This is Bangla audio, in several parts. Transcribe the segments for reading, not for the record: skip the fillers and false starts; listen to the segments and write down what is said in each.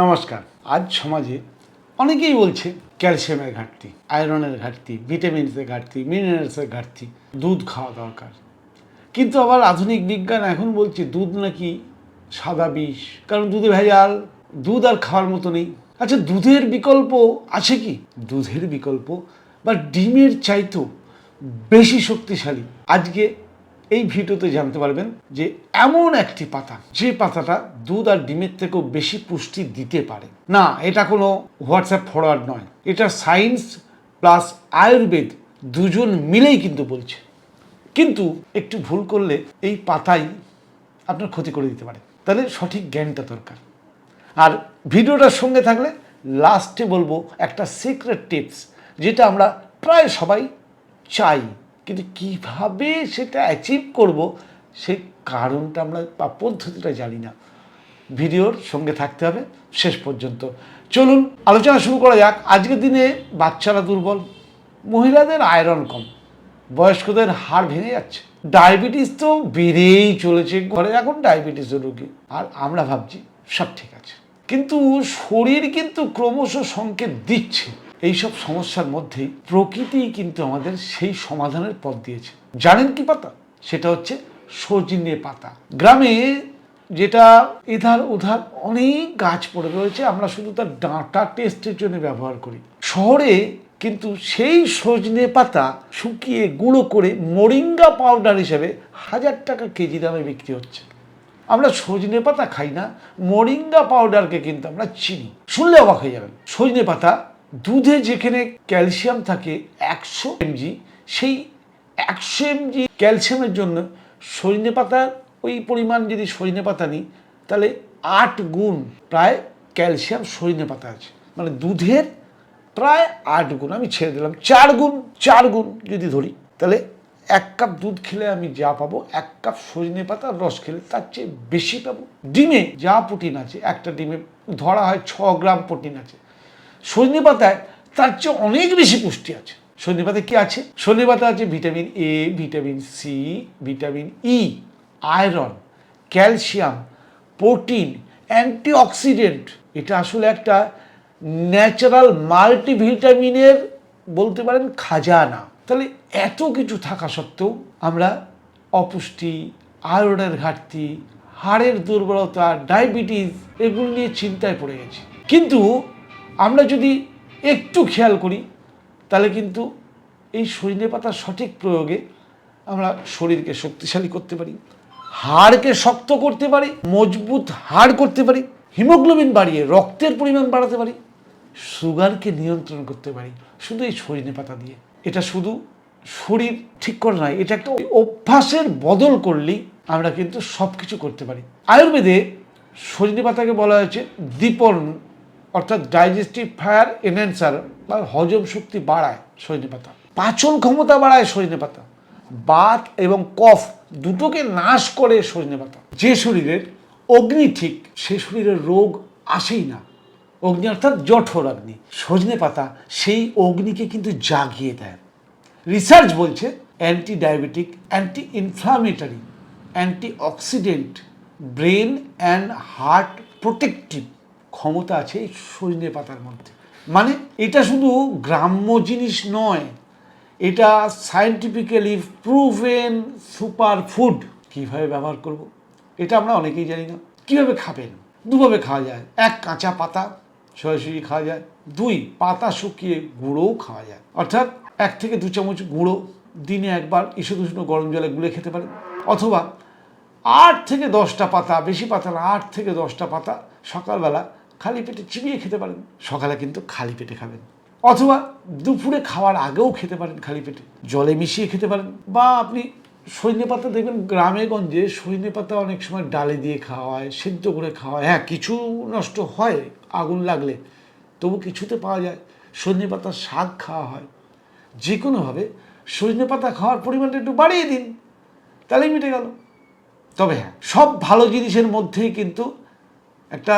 নমস্কার। আজ সমাজে অনেকেই বলছে ক্যালসিয়ামের ঘাটতি, আয়রনের ঘাটতি, ভিটামিনসের ঘাটতি, মিনারেলসের ঘাটতি, দুধ খাওয়া দরকার। কিন্তু আবার আধুনিক বিজ্ঞান এখন বলছে দুধ নাকি সাদা বিষ, কারণ দুধে ভেজাল, দুধ আর খাওয়ার মতো নেই। আচ্ছা, দুধের বিকল্প আছে কি? দুধের বিকল্প বা ডিমের চাইতেও বেশি শক্তিশালী। আজকে এই ভিডিওতে জানতে পারবেন যে এমন একটি পাতা, যে পাতাটা দুধ আর ডিমের থেকেও বেশি পুষ্টি দিতে পারে। না, এটা কোনো হোয়াটসঅ্যাপ ফরওয়ার্ড নয়, এটা সায়েন্স প্লাস আয়ুর্বেদ দুজন মিলেই কিন্তু বলছে। কিন্তু একটু ভুল করলে এই পাতাই আপনার ক্ষতি করে দিতে পারে। তাহলে সঠিক জ্ঞানটা দরকার। আর ভিডিওটার সঙ্গে থাকলে লাস্টে বলবো একটা সিক্রেট টিপস, যেটা আমরা প্রায় সবাই চাই, কিন্তু কিভাবে সেটা অ্যাচিভ করব সেই কারণটা আমরা বা পদ্ধতিটা জানি না। ভিডিওর সঙ্গে থাকতে হবে শেষ পর্যন্ত। চলুন আলোচনা শুরু করা যাক। আজকের দিনে বাচ্চারা দুর্বল, মহিলাদের আয়রন কম, বয়স্কদের হাড় ভেঙে যাচ্ছে, ডায়াবেটিস তো বেড়েই চলেছে, ঘরে এখন ডায়াবেটিসের রোগী, আর আমরা ভাবছি সব ঠিক আছে। কিন্তু শরীর কিন্তু ক্রমশ সংকেত দিচ্ছে। এইসব সমস্যার মধ্যেই প্রকৃতি কিন্তু আমাদের সেই সমাধানের পথ দিয়েছে। জানেন কি পাতা? সেটা হচ্ছে সজনে পাতা। গ্রামে যেটা এধার ওধার অনেক গাছ পড়ে রয়েছে, আমরা শুধু তার ডাঁটা টেস্টের জন্য ব্যবহার করি। শহরে কিন্তু সেই সজনে পাতা শুকিয়ে গুঁড়ো করে মোরিঙ্গা পাউডার হিসেবে 1000 টাকা কেজি দামে বিক্রি হচ্ছে। আমরা সজনে পাতা খাই না, মোরিঙ্গা পাউডারকে কিন্তু আমরা চিনি। শুনলে অবাক হয়ে যাবেন। সজনে পাতা দুধে যেখানে ক্যালসিয়াম থাকে 100 mg, সেই 100 mg ক্যালসিয়ামের জন্য সজনে পাতার ওই পরিমাণ যদি সজনে পাতা নিই, তাহলে 8 গুণ প্রায় ক্যালসিয়াম সজনে পাতা আছে। মানে দুধের প্রায় 8 গুণ, আমি ছেড়ে দিলাম 4 গুণ যদি ধরি, তাহলে 1 কাপ দুধ খেলে আমি যা পাবো, 1 কাপ সজনে পাতার রস খেলে তার চেয়ে বেশি পাবো। ডিমে যা প্রোটিন আছে, একটা ডিমে ধরা হয় 6 গ্রাম প্রোটিন আছে, সজনে পাতায় তার চেয়ে অনেক বেশি পুষ্টি আছে। সজনে পাতায় কি আছে? সজনে পাতা আছে vitamin A, vitamin C, vitamin E, iron, calcium, protein, antioxidant. এটা আসলে একটা ন্যাচারাল মাল্টিভিটামিনের বলতে পারেন খাজানা। তাহলে এত কিছু থাকা সত্ত্বেও আমরা অপুষ্টি, আয়রনের ঘাটতি, হাড়ের দুর্বলতা, ডায়াবেটিস এগুলো নিয়ে চিন্তায় পড়ে গেছি। কিন্তু আমরা যদি একটু খেয়াল করি, তাহলে কিন্তু এই সজনে পাতার সঠিক প্রয়োগে আমরা শরীরকে শক্তিশালী করতে পারি, হাড়কে শক্ত করতে পারি, মজবুত হাড় করতে পারি, হিমোগ্লোবিন বাড়িয়ে রক্তের পরিমাণ বাড়াতে পারি, সুগারকে নিয়ন্ত্রণ করতে পারি শুধু এই সজনে পাতা দিয়ে। এটা শুধু শরীর ঠিক করে নয়, এটা একটা অভ্যাসের বদল করলেই আমরা কিন্তু সব কিছু করতে পারি। আয়ুর্বেদে সজনে পাতাকে বলা হয়েছে দীপন, অর্থাৎ ডাইজেস্টিভ ফায়ার এনহ্যান্সার, বা হজম শক্তি বাড়ায় সজনে পাতা, পাচন ক্ষমতা বাড়ায় সজনে পাতা, বাত এবং কফ দুটোকে নাশ করে সজনে পাতা। যে শরীরের অগ্নি ঠিক, সে শরীরের রোগ আসেই না। অগ্নি অর্থাৎ জঠর অগ্নি, সজনে পাতা সেই অগ্নিকে কিন্তু জাগিয়ে দেয়। রিসার্চ বলছে anti diabetic, anti inflammatory, anti oxidant, brain and heart protective ক্ষমতা আছে এই সজনে পাতার মধ্যে। মানে এটা শুধু গ্রাম্য জিনিস নয়, এটা সায়েন্টিফিক্যালি প্রুভেন সুপার ফুড। কীভাবে ব্যবহার করব এটা আমরা অনেকেই জানি না। কীভাবে খাবেন? দুভাবে খাওয়া যায়। 1, কাঁচা পাতা সরাসরি খাওয়া যায়। 2, পাতা শুকিয়ে গুঁড়োও খাওয়া যায়। অর্থাৎ 1 থেকে 2 চামচ গুঁড়ো দিনে একবার ঈষদুষ্ণ গরম জলে গুলে খেতে পারেন। অথবা 8 থেকে 10টা পাতা, বেশি পাতা না, 8 থেকে 10টা পাতা সকালবেলা খালি পেটে চিবিয়ে খেতে পারেন। সকালে কিন্তু খালি পেটে খাবেন, অথবা দুপুরে খাওয়ার আগেও খেতে পারেন, খালি পেটে জলে মিশিয়ে খেতে পারেন। বা আপনি সজনে পাতা দেখবেন গ্রামে গঞ্জে সজনে পাতা অনেক সময় ডালে দিয়ে খাওয়া হয়, সিদ্ধ করে খাওয়া হয়। হ্যাঁ, কিছু নষ্ট হয় আগুন লাগলে, তবু কিছুতে পাওয়া যায়। সজনে পাতার শাক খাওয়া হয়। যে কোনোভাবে সজনে পাতা খাওয়ার পরিমাণটা একটু বাড়িয়ে দিন, তাহলেই মিটে গেল। তবে হ্যাঁ, সব ভালো জিনিসের মধ্যেই কিন্তু একটা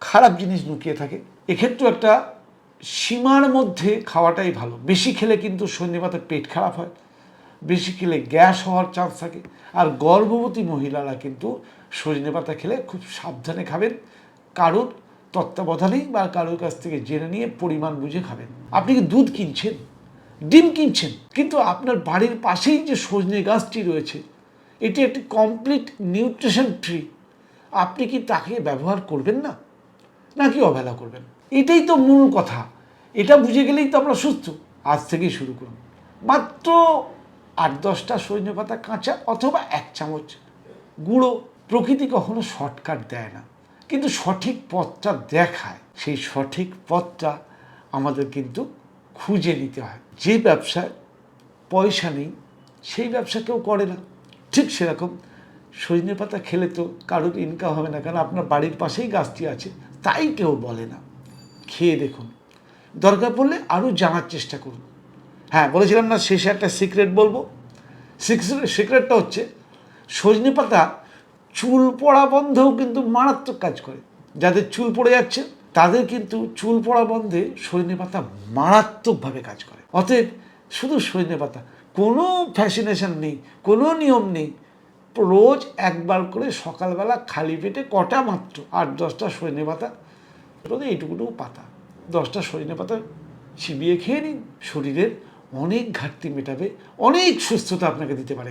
খারাপ জিনিস লুকিয়ে থাকে। এক্ষেত্রেও একটা সীমার মধ্যে খাওয়াটাই ভালো। বেশি খেলে কিন্তু সজনে পাতার পেট খারাপ হয়, বেশি খেলে গ্যাস হওয়ার চান্স থাকে। আর গর্ভবতী মহিলারা কিন্তু সজনে পাতা খেলে খুব সাবধানে খাবেন, কারণ তত্ত্বাবধানেই বা কারোর কাছ থেকে জেনে নিয়ে পরিমাণ বুঝে খাবেন। আপনি কি দুধ কিনছেন, ডিম কিনছেন, কিন্তু আপনার বাড়ির পাশেই যে সজনে গাছটি রয়েছে এটি একটি কমপ্লিট নিউট্রিশন ট্রি, আপনি কি তাকে ব্যবহার করবেন না, নাকি অবহেলা করবেন? এটাই তো মূল কথা। এটা বুঝে গেলেই তো আমরা সুস্থ। আজ থেকেই শুরু করুন। মাত্র 8-10টা সজনে পাতা কাঁচা অথবা 1 চামচ গুঁড়ো। প্রকৃতি কখনো শর্টকাট দেয় না, কিন্তু সঠিক পথটা দেখায়। সেই সঠিক পথটা আমাদের কিন্তু খুঁজে নিতে হয়। যে ব্যবসায় পয়সা নেই সেই ব্যবসা কেউ করে না। ঠিক সেরকম সজনে পাতা খেলে তো কারোর ইনকাম হবে না, কারণ আপনার বাড়ির পাশেই গাছটি আছে, তাই কেউ বলে না। খেয়ে দেখুন, দরকার পড়লে আরও জানার চেষ্টা করুন। হ্যাঁ, বলেছিলাম না শেষে একটা সিক্রেট বলবো। সিক্রেটটা হচ্ছে সজনে পাতা চুল পড়া বন্ধেও কিন্তু মারাত্মক কাজ করে। যাদের চুল পড়ে যাচ্ছে তাদের কিন্তু চুল পড়া বন্ধে সজনে পাতা মারাত্মকভাবে কাজ করে। অতএব শুধু সজনে পাতা, কোনো ফ্যাসিনেশন নেই, কোনো নিয়ম নেই। রোজ একবার করে সকালবেলা খালি পেটে কটা মাত্র 8-10টা সজনে পাতা, এইটুকুটুকু পাতা 10টা সজনে পাতা চিবিয়ে খেয়ে নিন। শরীরের অনেক ঘাটতি মেটাবে, অনেক সুস্থতা আপনাকে দিতে পারে।